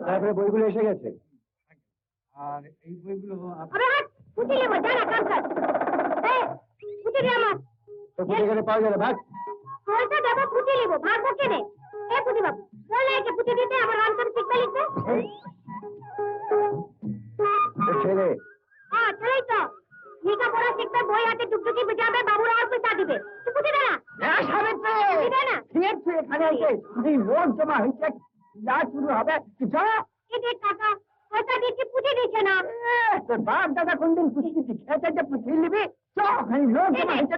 তারপরে বইগুলো এসে গেছে। আর এই বইগুলো পাওয়া যাবে ভাগ পুঁতি নেবো ভাগ কেনে পুঁতি বাবু পুঁতি দিতে আমার আন্তর্জাতিক লিখবে ছেলে হ্যাঁ ছেলেই তো লেখাপড়া শিখবে বই হাতে টুকটুকি বেজাবে বাবুরা আর পয়সা দিবে তুই পুঁতি দে না দিবে না এখানে লোক জমা হয়েছে যা শুরু হবে টাকা পয়সা দিচ্ছি পুঁতি দিচ্ছে না তোর বাপ দাদা কোনদিন পুঁতি দিচ্ছি খেতে যে পুঁতি নিবি লোক জমা হয়েছে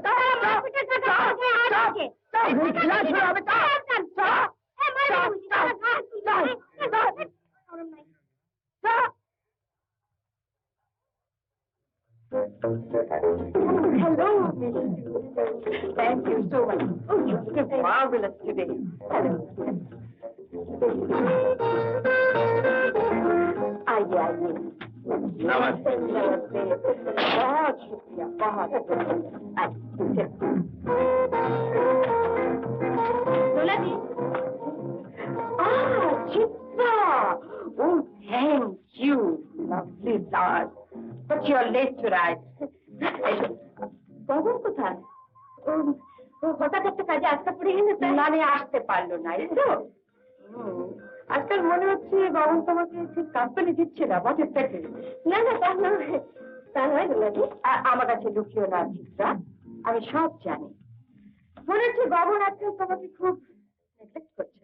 Hello, Miss. Thank you so much. Oh, you look marvelous today. Hello. आइए नमस्ते नमस्ते बहुत शुक्रिया बहुत बोला जी Chitra oh thank you lovely stars but you're late tonight বাবু কোথায় ও হঠাৎ একটা কাজে আসতে পড়ে গেছে মানে আসতে পারলো না এই তো আজকাল মনে হচ্ছে বাবু তোমাকে ঠিক কোম্পানি দিচ্ছে না বটের থেকে না না তা নয় নাকি আমার কাছে লুকিও না চিত্রা আমি সব জানি মনে হচ্ছে বাবু আজকাল তোমাকে খুব নেগলেক্ট করছে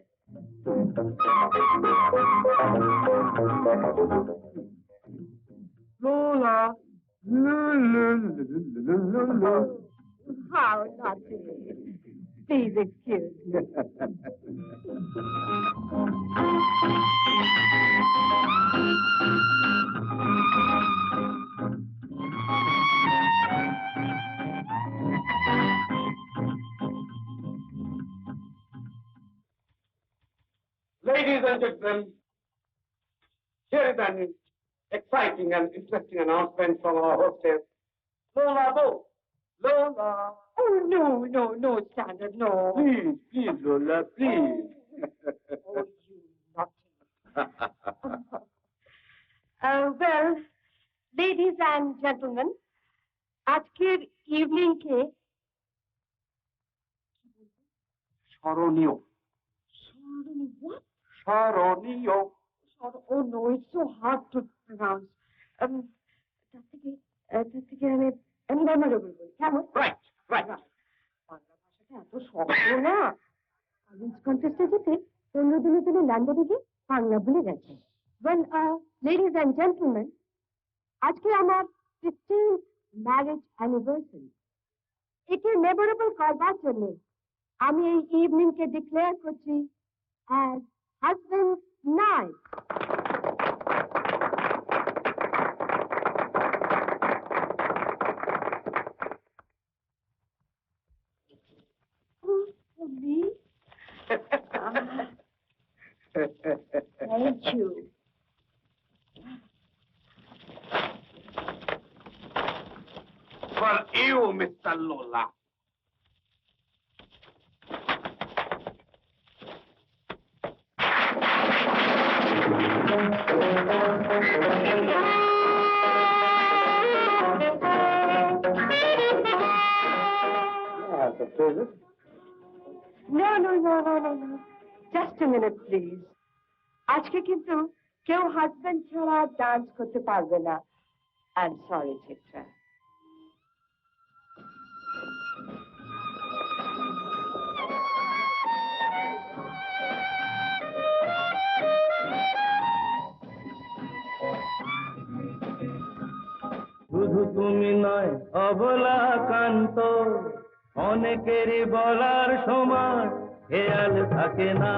Lola. How naughty. Please excuse me. Ladies and gentlemen, here is an exciting and interesting announcement from our hostess, Lola Bo. Lola. Oh, no, Standard, no. Please, Lola, please. Oh, you naughty. Well, ladies and gentlemen, আজকের evening কে স্মরণীয় what? স্মরণীয় Oh no, it's so hard to pronounce. তার থেকে আমি memorable বলি কেমন right Bangla ভাষাটা এত সহজ না কলেজ কন্টেস্টে যেতে 15 দিনের জন্য লন্ডনে গিয়ে বাংলা ভুলে গেছে ওয়েল লেডিজ অ্যান্ড জেন্টলম্যান আজকে আমার 15th ম্যারেজ অ্যানিভার্সারি একে মেমোরেবল করবার জন্য আমি এই ইভিনিংকে ডিক্লেয়ার করছি as husband night me? Thank you. For you, Mr. Lola. No. Just a minute, please. আজকে কিন্তু কেউ হাজবেন্ড ছাড়া ডান্স করতে পারবে না I'm sorry, Chitra. শুধু তুমি নয় অবলা কান্ত অনেকেরই বলার সময় খেয়াল থাকে না